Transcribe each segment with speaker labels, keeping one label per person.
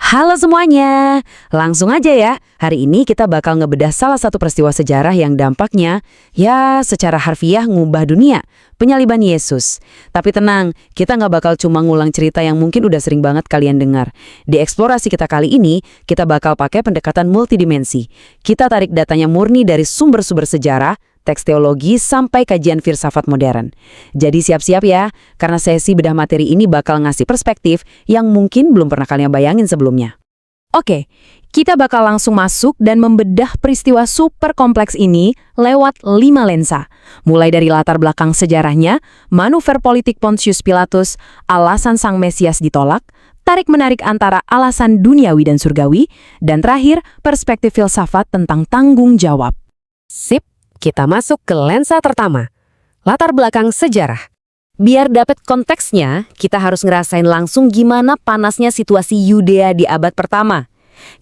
Speaker 1: Halo semuanya, langsung aja ya. Hari ini kita bakal ngebedah salah satu peristiwa sejarah yang dampaknya, ya secara harfiah ngubah dunia, penyaliban Yesus. Tapi tenang, kita nggak bakal cuma ngulang cerita yang mungkin udah sering banget kalian dengar. Di eksplorasi kita kali ini, kita bakal pakai pendekatan multidimensi. Kita tarik datanya murni dari sumber-sumber sejarah, teks teologi, sampai kajian filsafat modern. Jadi siap-siap ya, karena sesi bedah materi ini bakal ngasih perspektif yang mungkin belum pernah kalian bayangin sebelumnya.
Speaker 2: Oke, kita bakal langsung masuk dan membedah peristiwa super kompleks ini lewat 5 lensa. Mulai dari latar belakang sejarahnya, manuver politik Pontius Pilatus, alasan Sang Mesias ditolak, tarik-menarik antara alasan duniawi dan surgawi, dan terakhir, perspektif filsafat tentang tanggung jawab.
Speaker 3: Sip. Kita masuk ke lensa pertama, latar belakang sejarah. Biar dapat konteksnya, kita harus ngerasain langsung gimana panasnya situasi Yudea di abad pertama.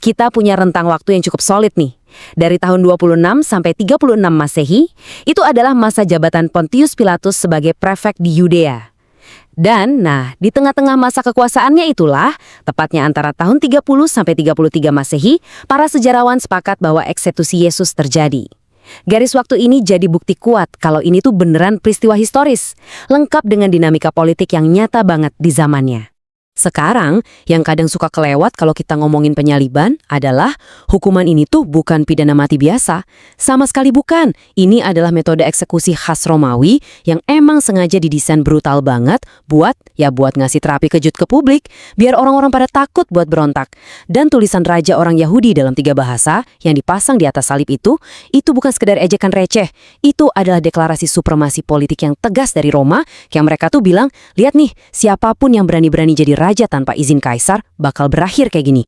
Speaker 3: Kita punya rentang waktu yang cukup solid nih. Dari tahun 26 sampai 36 Masehi, itu adalah masa jabatan Pontius Pilatus sebagai prefek di Yudea. Dan, di tengah-tengah masa kekuasaannya itulah, tepatnya antara tahun 30 sampai 33 Masehi, para sejarawan sepakat bahwa eksekusi Yesus terjadi. Garis waktu ini jadi bukti kuat kalau ini tuh beneran peristiwa historis, lengkap dengan dinamika politik yang nyata banget di zamannya. Sekarang, yang kadang suka kelewat kalau kita ngomongin penyaliban adalah hukuman ini tuh bukan pidana mati biasa. Sama sekali bukan. Ini adalah metode eksekusi khas Romawi yang emang sengaja didesain brutal banget buat ngasih terapi kejut ke publik, biar orang-orang pada takut buat berontak. Dan tulisan raja orang Yahudi dalam 3 bahasa yang dipasang di atas salib itu bukan sekedar ejekan receh. Itu adalah deklarasi supremasi politik yang tegas dari Roma, yang mereka tuh bilang, lihat nih, siapapun yang berani-berani jadi raja tanpa izin kaisar bakal berakhir kayak gini.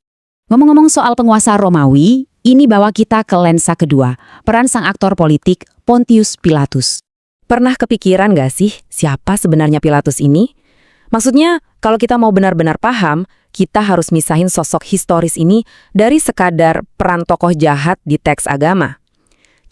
Speaker 2: Ngomong-ngomong soal penguasa Romawi, ini bawa kita ke lensa kedua, peran sang aktor politik Pontius Pilatus.
Speaker 1: Pernah kepikiran gak sih siapa sebenarnya Pilatus ini? Maksudnya, kalau kita mau benar-benar paham, kita harus misahin sosok historis ini dari sekadar peran tokoh jahat di teks agama.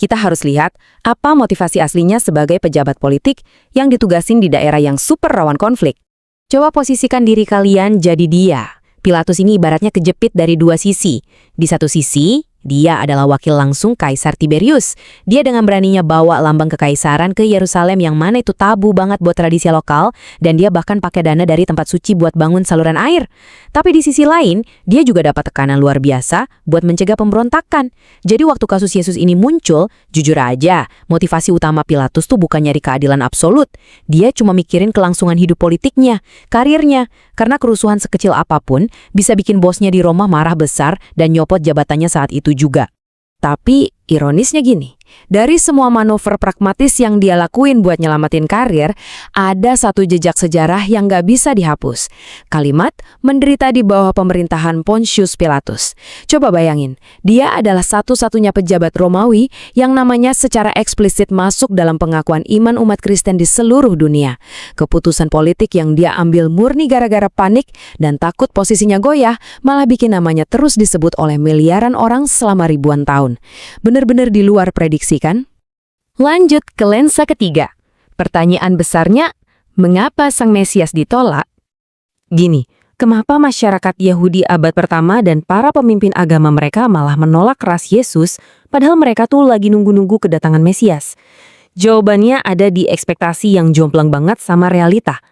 Speaker 1: Kita harus lihat apa motivasi aslinya sebagai pejabat politik yang ditugasin di daerah yang super rawan konflik. Coba posisikan diri kalian jadi dia. Pilatus ini ibaratnya kejepit dari 2 sisi. Di satu sisi, dia adalah wakil langsung Kaisar Tiberius. Dia dengan beraninya bawa lambang kekaisaran ke Yerusalem yang mana itu tabu banget buat tradisi lokal, dan dia bahkan pakai dana dari tempat suci buat bangun saluran air. Tapi di sisi lain, dia juga dapat tekanan luar biasa buat mencegah pemberontakan. Jadi waktu kasus Yesus ini muncul, jujur aja, motivasi utama Pilatus tuh bukan nyari keadilan absolut. Dia cuma mikirin kelangsungan hidup politiknya, karirnya, karena kerusuhan sekecil apapun bisa bikin bosnya di Roma marah besar dan nyopot jabatannya saat itu juga. Tapi ironisnya gini, dari semua manuver pragmatis yang dia lakuin buat nyelamatin karir, ada satu jejak sejarah yang gak bisa dihapus. Kalimat menderita di bawah pemerintahan Pontius Pilatus. Coba bayangin, dia adalah satu-satunya pejabat Romawi yang namanya secara eksplisit masuk dalam pengakuan iman umat Kristen di seluruh dunia. Keputusan politik yang dia ambil murni gara-gara panik dan takut posisinya goyah, malah bikin namanya terus disebut oleh miliaran orang selama ribuan tahun. Bener-bener di luar prediksi kan? Lanjut ke lensa ketiga. Pertanyaan besarnya, mengapa Sang Mesias ditolak? Gini, kenapa masyarakat Yahudi abad pertama dan para pemimpin agama mereka malah menolak keras Yesus, padahal mereka tuh lagi nunggu-nunggu kedatangan Mesias? Jawabannya ada di ekspektasi yang jomplang banget sama realita.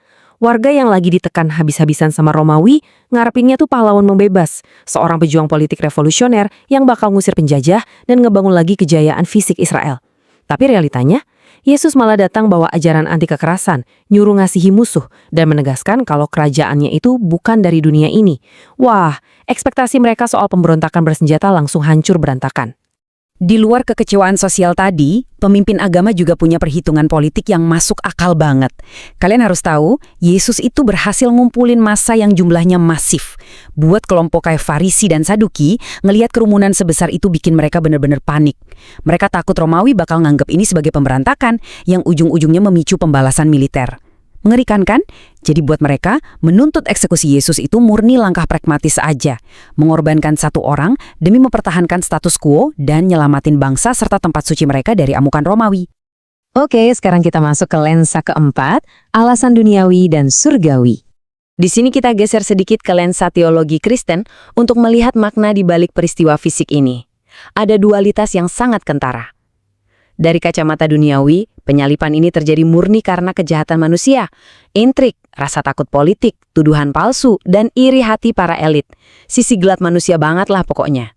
Speaker 1: Warga yang lagi ditekan habis-habisan sama Romawi, ngarepinnya tuh pahlawan membebas, seorang pejuang politik revolusioner yang bakal ngusir penjajah dan ngebangun lagi kejayaan fisik Israel. Tapi realitanya, Yesus malah datang bawa ajaran anti kekerasan, nyuruh ngasihi musuh, dan menegaskan kalau kerajaannya itu bukan dari dunia ini. Wah, ekspektasi mereka soal pemberontakan bersenjata langsung hancur berantakan. Di luar kekecewaan sosial tadi, pemimpin agama juga punya perhitungan politik yang masuk akal banget. Kalian harus tahu, Yesus itu berhasil ngumpulin massa yang jumlahnya masif. Buat kelompok kayak Farisi dan Saduki, ngelihat kerumunan sebesar itu bikin mereka benar-benar panik. Mereka takut Romawi bakal nganggep ini sebagai pemberontakan yang ujung-ujungnya memicu pembalasan militer. Mengerikan kan? Jadi buat mereka, menuntut eksekusi Yesus itu murni langkah pragmatis aja. Mengorbankan satu orang demi mempertahankan status quo dan nyelamatin bangsa serta tempat suci mereka dari amukan Romawi. Oke, sekarang kita masuk ke lensa keempat, alasan duniawi dan surgawi.
Speaker 2: Di sini kita geser sedikit ke lensa teologi Kristen untuk melihat makna di balik peristiwa fisik ini. Ada dualitas yang sangat kentara. Dari kacamata duniawi, penyalipan ini terjadi murni karena kejahatan manusia, intrik, rasa takut politik, tuduhan palsu, dan iri hati para elit. Sisi gelap manusia banget lah pokoknya.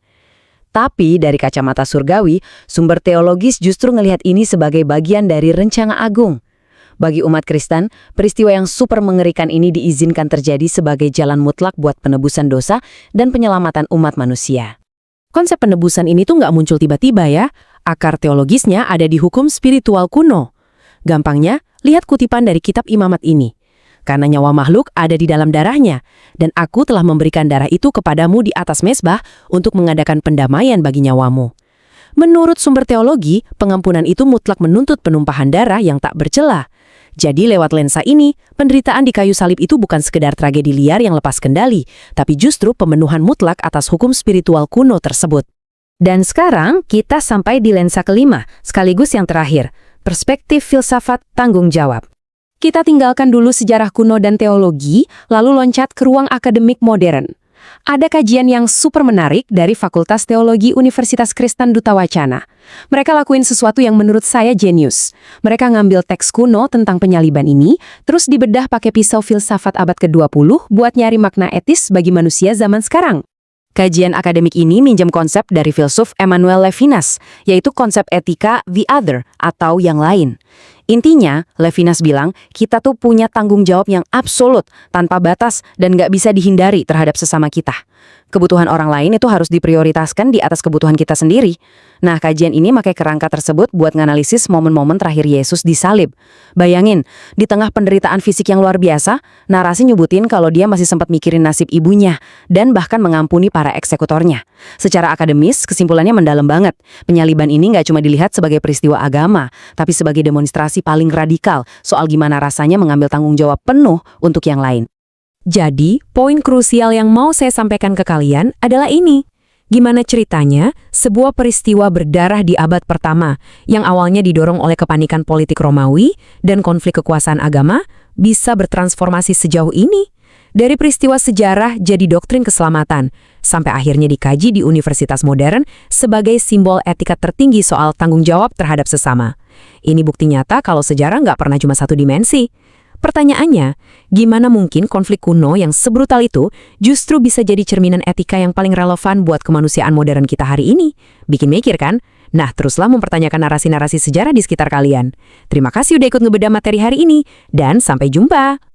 Speaker 2: Tapi dari kacamata surgawi, sumber teologis justru ngelihat ini sebagai bagian dari rencana agung. Bagi umat Kristen, peristiwa yang super mengerikan ini diizinkan terjadi sebagai jalan mutlak buat penebusan dosa dan penyelamatan umat manusia.
Speaker 3: Konsep penebusan ini tuh nggak muncul tiba-tiba ya. Akar teologisnya ada di hukum spiritual kuno. Gampangnya, lihat kutipan dari kitab Imamat ini. Karena nyawa makhluk ada di dalam darahnya, dan aku telah memberikan darah itu kepadamu di atas mezbah untuk mengadakan pendamaian bagi nyawamu. Menurut sumber teologi, pengampunan itu mutlak menuntut penumpahan darah yang tak bercela. Jadi lewat lensa ini, penderitaan di kayu salib itu bukan sekedar tragedi liar yang lepas kendali, tapi justru pemenuhan mutlak atas hukum spiritual kuno tersebut.
Speaker 2: Dan sekarang kita sampai di lensa kelima, sekaligus yang terakhir, perspektif filsafat tanggung jawab. Kita tinggalkan dulu sejarah kuno dan teologi, lalu loncat ke ruang akademik modern. Ada kajian yang super menarik dari Fakultas Teologi Universitas Kristen Duta Wacana. Mereka lakuin sesuatu yang menurut saya jenius. Mereka ngambil teks kuno tentang penyaliban ini, terus dibedah pakai pisau filsafat abad ke-20 buat nyari makna etis bagi manusia zaman sekarang. Kajian akademik ini minjem konsep dari filsuf Emmanuel Levinas, yaitu konsep etika the other atau yang lain. Intinya, Levinas bilang, kita tuh punya tanggung jawab yang absolut, tanpa batas, dan nggak bisa dihindari terhadap sesama kita. Kebutuhan orang lain itu harus diprioritaskan di atas kebutuhan kita sendiri. Nah, kajian ini pakai kerangka tersebut buat nganalisis momen-momen terakhir Yesus disalib. Bayangin, di tengah penderitaan fisik yang luar biasa, narasi nyebutin kalau dia masih sempat mikirin nasib ibunya, dan bahkan mengampuni para eksekutornya. Secara akademis, kesimpulannya mendalam banget. Penyaliban ini nggak cuma dilihat sebagai peristiwa agama, tapi sebagai demonstrasi paling radikal soal gimana rasanya mengambil tanggung jawab penuh untuk yang lain.
Speaker 1: Jadi, poin krusial yang mau saya sampaikan ke kalian adalah ini. Gimana ceritanya sebuah peristiwa berdarah di abad pertama yang awalnya didorong oleh kepanikan politik Romawi dan konflik kekuasaan agama bisa bertransformasi sejauh ini? Dari peristiwa sejarah jadi doktrin keselamatan, sampai akhirnya dikaji di universitas modern sebagai simbol etika tertinggi soal tanggung jawab terhadap sesama. Ini bukti nyata kalau sejarah nggak pernah cuma satu dimensi. Pertanyaannya, gimana mungkin konflik kuno yang sebrutal itu justru bisa jadi cerminan etika yang paling relevan buat kemanusiaan modern kita hari ini? Bikin mikir kan? Nah, teruslah mempertanyakan narasi-narasi sejarah di sekitar kalian. Terima kasih udah ikut ngebedah materi hari ini, dan sampai jumpa!